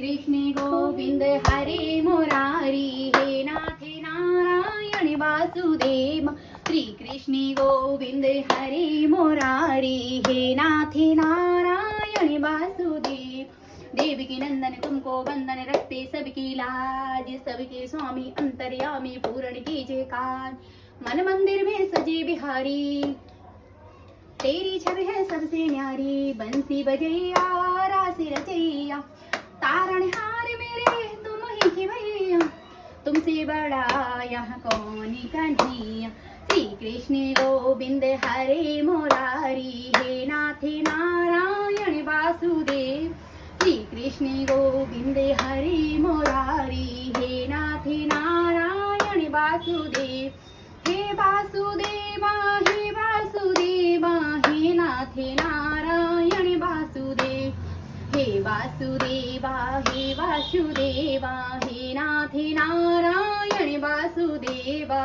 कृष्ण गोविंद हरे मुरारी, हे नाथे नारायण वासुदेव। श्री कृष्ण गोविंद हरे मुरारी, हे नाथे नारायण वासुदेव। देवकी नंदन तुमको वंदन, रखते सबकी लाज, सबके स्वामी अंतर्यामी पूर्ण कीजिए काज। मन मंदिर में सजे बिहारी, तेरी छवि है सबसे न्यारी। बंसी बजैया रास रचैया, तारणहार मेरे तुम ही खिवैया। तुमसे बड़ा यहाँ कौन कन्हैया। श्री कृष्ण गोविंद हरे मुरारी, हे नाथे नारायण वासुदेव। श्री कृष्ण गोविंद हरे मुरारी, हे नाथे नारायण वासुदेव। हे वासुदेवा हे वासुदेवा, हे नाथे नारायण वासुदेव। हे वासुदेवा हे वासुदेवा, हे नाथे नारायण वासुदेवा।